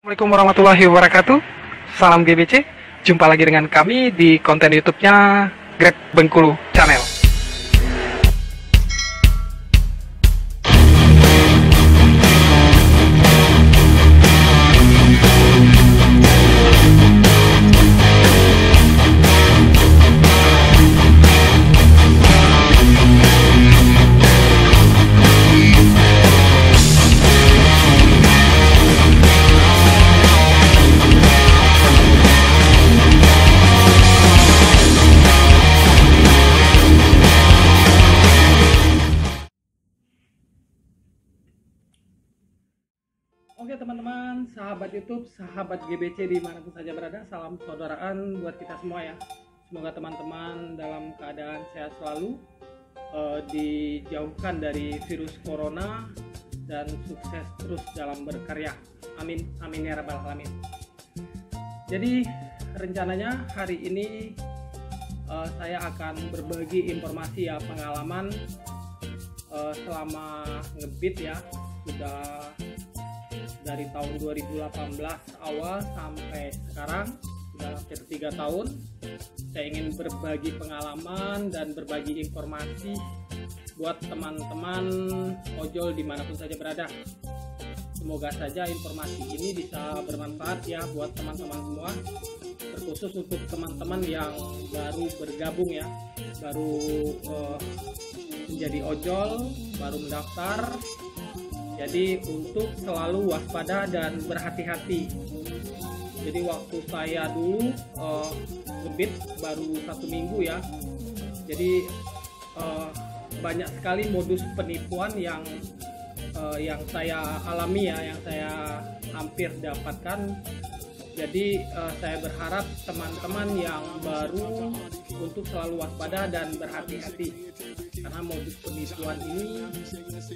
Assalamualaikum warahmatullahi wabarakatuh. Salam GBC. Jumpa lagi dengan kami di konten YouTube-nya Grab Bengkulu Channel. Oke teman-teman, sahabat YouTube, sahabat GBC dimanapun saja berada, salam persaudaraan buat kita semua ya. Semoga teman-teman dalam keadaan sehat selalu, dijauhkan dari virus corona, dan sukses terus dalam berkarya. Amin, amin ya rabbal alamin. Jadi rencananya hari ini saya akan berbagi informasi ya, pengalaman selama ngebit ya, sudah dari tahun 2018 awal sampai sekarang sudah hampir 3 tahun. Saya ingin berbagi pengalaman dan berbagi informasi buat teman-teman ojol dimanapun saja berada. Semoga saja informasi ini bisa bermanfaat ya buat teman-teman semua, terkhusus untuk teman-teman yang baru bergabung ya, baru menjadi ojol, baru mendaftar. Jadi untuk selalu waspada dan berhati-hati. Jadi waktu saya dulu ngebit baru 1 minggu ya. Jadi banyak sekali modus penipuan yang saya alami ya, yang saya hampir dapatkan. Jadi saya berharap teman-teman yang baru untuk selalu waspada dan berhati-hati, karena modus penipuan ini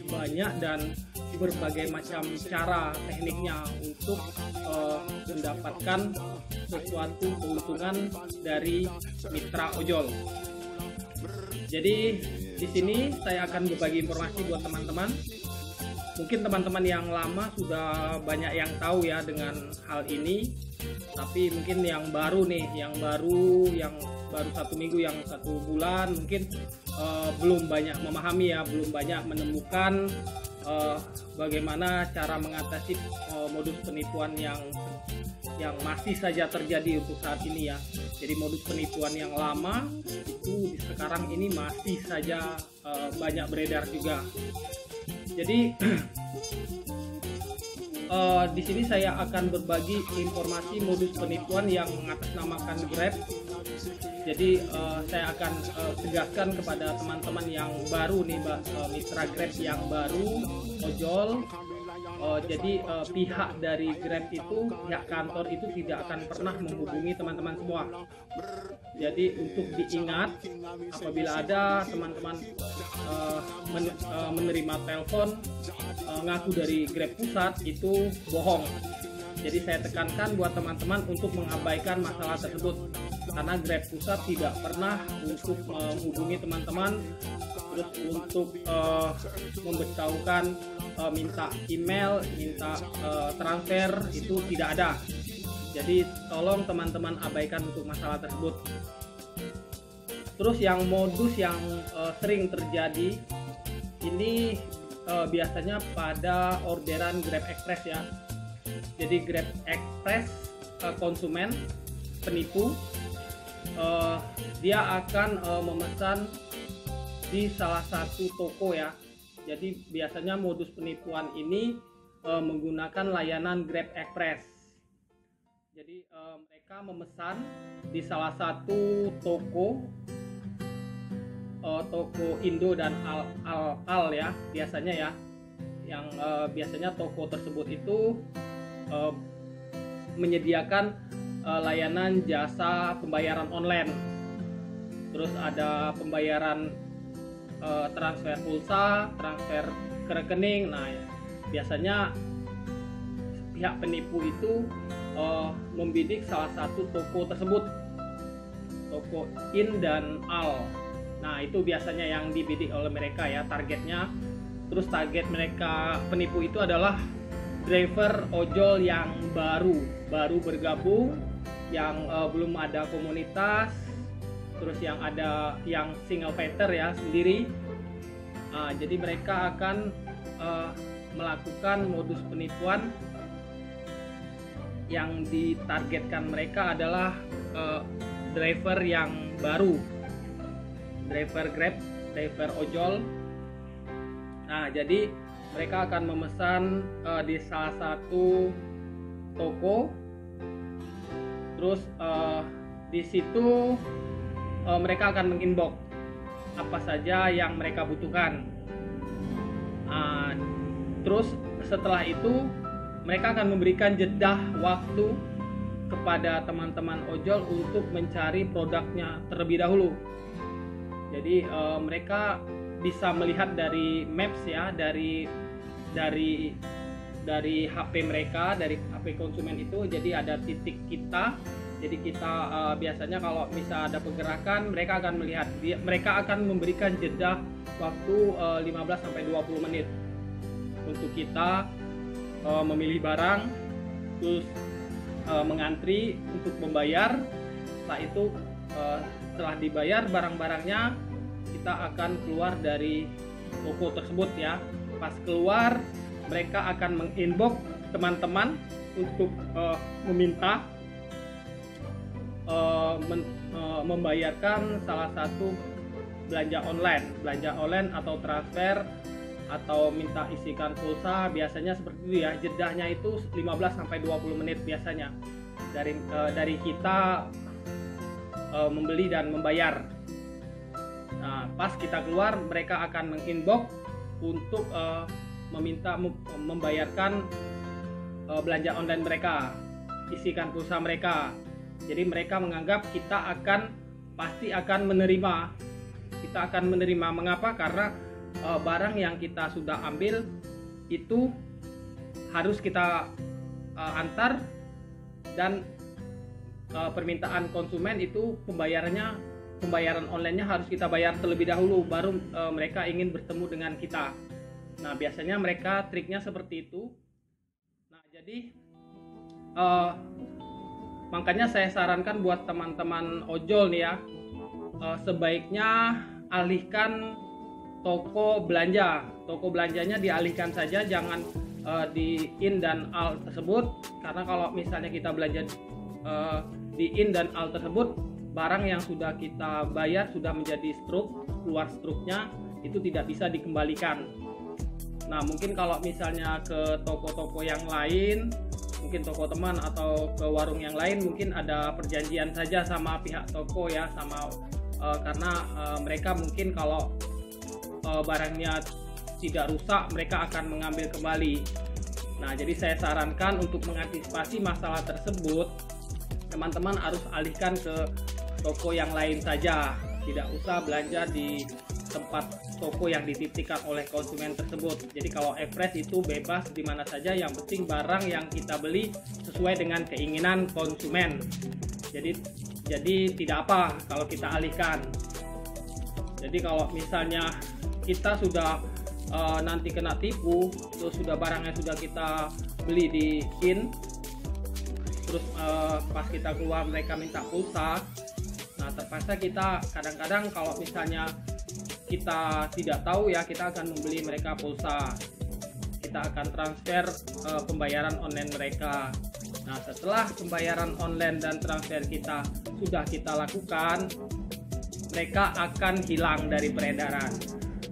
banyak dan berbagai macam cara tekniknya untuk mendapatkan sesuatu keuntungan dari mitra ojol. Jadi di sini saya akan berbagi informasi buat teman-teman. Mungkin teman-teman yang lama sudah banyak yang tahu ya dengan hal ini, tapi mungkin yang baru nih, yang baru 1 minggu, yang 1 bulan mungkin belum banyak memahami ya, belum banyak menemukan bagaimana cara mengatasi modus penipuan yang masih saja terjadi untuk saat ini ya. Jadi modus penipuan yang lama itu sekarang ini masih saja banyak beredar juga. Jadi di sini saya akan berbagi informasi modus penipuan yang mengatasnamakan Grab. Jadi saya akan tegaskan kepada teman-teman yang baru nih, mitra Grab yang baru ojol. Jadi pihak dari Grab itu, pihak kantor itu tidak akan pernah menghubungi teman-teman semua. Jadi untuk diingat, apabila ada teman-teman menerima telepon ngaku dari Grab pusat, itu bohong. Jadi saya tekankan buat teman-teman untuk mengabaikan masalah tersebut, karena Grab pusat tidak pernah untuk menghubungi teman-teman terus untuk memberitahukan minta email, minta transfer, itu tidak ada. Jadi tolong teman-teman abaikan untuk masalah tersebut. Terus yang modus yang sering terjadi ini biasanya pada orderan Grab Express ya. Jadi Grab Express konsumen penipu, dia akan memesan di salah satu toko ya. Jadi biasanya modus penipuan ini menggunakan layanan Grab Express. Jadi mereka memesan di salah satu toko Indo dan Al ya biasanya ya. Yang biasanya toko tersebut itu menyediakan layanan jasa pembayaran online. Terus ada pembayaran transfer pulsa, transfer ke rekening. Nah, biasanya pihak penipu itu membidik salah satu toko tersebut, toko In dan Al. Nah, itu biasanya yang dibidik oleh mereka ya, targetnya. Terus target mereka penipu itu adalah driver ojol yang baru bergabung, yang belum ada komunitas, terus yang ada yang single fighter ya sendiri. Jadi mereka akan melakukan modus penipuan yang ditargetkan mereka adalah driver yang baru, driver Grab, driver ojol. Nah, jadi mereka akan memesan di salah satu toko, terus di situ mereka akan menginbox apa saja yang mereka butuhkan. Terus setelah itu mereka akan memberikan jeda waktu kepada teman-teman ojol untuk mencari produknya terlebih dahulu. Jadi mereka bisa melihat dari maps ya, dari HP mereka, dari HP konsumen itu. Jadi ada titik kita. Jadi kita biasanya kalau bisa ada pergerakan, mereka akan melihat, mereka akan memberikan jeda waktu 15-20 menit untuk kita memilih barang, terus mengantri untuk membayar. Setelah itu setelah dibayar barang-barangnya, kita akan keluar dari toko tersebut ya. Pas keluar, mereka akan menginbox teman-teman untuk meminta membayarkan salah satu belanja online atau transfer, atau minta isikan pulsa. Biasanya seperti itu ya, jedahnya itu 15-20 menit biasanya dari kita membeli dan membayar. Nah, pas kita keluar, mereka akan menginbox untuk meminta membayarkan belanja online mereka, isikan pulsa mereka. Jadi mereka menganggap kita pasti akan menerima. Kita akan menerima. Mengapa? Karena barang yang kita sudah ambil itu harus kita antar, dan permintaan konsumen itu pembayaran online-nya harus kita bayar terlebih dahulu, baru mereka ingin bertemu dengan kita. Nah, biasanya mereka triknya seperti itu. Nah, jadi makanya saya sarankan buat teman-teman ojol nih ya, sebaiknya alihkan toko belanjanya dialihkan saja, jangan di in dan out tersebut. Karena kalau misalnya kita belanja di in dan out tersebut, barang yang sudah kita bayar sudah menjadi keluar struknya, itu tidak bisa dikembalikan. Nah, mungkin kalau misalnya ke toko-toko yang lain, mungkin toko teman atau ke warung yang lain, mungkin ada perjanjian saja sama pihak toko ya, karena mereka mungkin kalau barangnya tidak rusak, mereka akan mengambil kembali. Nah, jadi saya sarankan untuk mengantisipasi masalah tersebut, teman-teman harus alihkan ke toko yang lain saja, tidak usah belanja di tempat toko yang dititipkan oleh konsumen tersebut. Jadi kalau e-fresh itu bebas di mana saja, yang penting barang yang kita beli sesuai dengan keinginan konsumen. Jadi tidak apa kalau kita alihkan. Jadi kalau misalnya kita sudah nanti kena tipu, terus sudah barangnya sudah kita beli di in, terus pas kita keluar mereka minta pulsa. Nah, terpaksa kita kadang-kadang kalau misalnya kita tidak tahu ya, kita akan membeli mereka pulsa, kita akan transfer pembayaran online mereka. Nah, setelah pembayaran online dan transfer kita sudah kita lakukan, mereka akan hilang dari peredaran.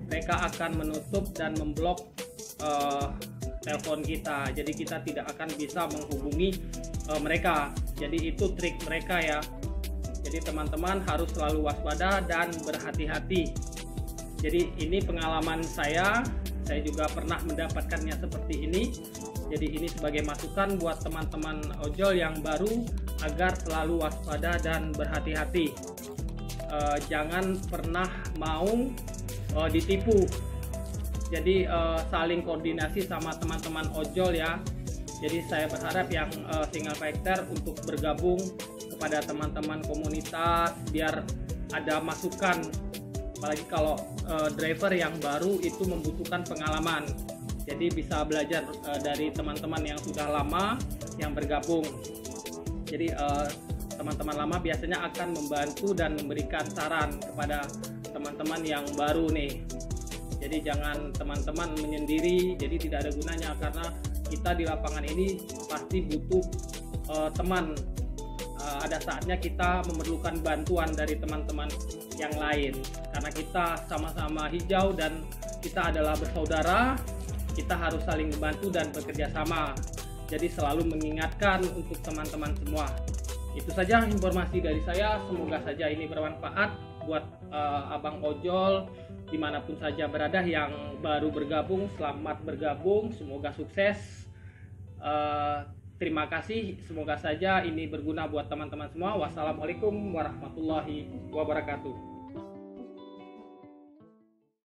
Mereka akan menutup dan memblok telepon kita, jadi kita tidak akan bisa menghubungi mereka. Jadi itu trik mereka ya. Jadi teman-teman harus selalu waspada dan berhati-hati. Jadi ini pengalaman saya juga pernah mendapatkannya seperti ini. Jadi ini sebagai masukan buat teman-teman ojol yang baru agar selalu waspada dan berhati-hati. Jangan pernah mau ditipu. Jadi saling koordinasi sama teman-teman ojol ya. Jadi saya berharap yang single fighter untuk bergabung kepada teman-teman komunitas biar ada masukan. Apalagi kalau driver yang baru itu membutuhkan pengalaman. Jadi bisa belajar dari teman-teman yang sudah lama yang bergabung. Jadi teman-teman lama biasanya akan membantu dan memberikan saran kepada teman-teman yang baru nih. Jadi jangan teman-teman menyendiri, jadi tidak ada gunanya, karena kita di lapangan ini pasti butuh teman. Ada saatnya kita memerlukan bantuan dari teman-teman yang lain, karena kita sama-sama hijau dan kita adalah bersaudara. Kita harus saling membantu dan bekerja sama. Jadi selalu mengingatkan untuk teman-teman semua. Itu saja informasi dari saya. Semoga saja ini bermanfaat buat Abang Ojol dimanapun saja berada. Yang baru bergabung, selamat bergabung. Semoga sukses. Terima kasih. Semoga saja ini berguna buat teman-teman semua. Wassalamualaikum warahmatullahi wabarakatuh.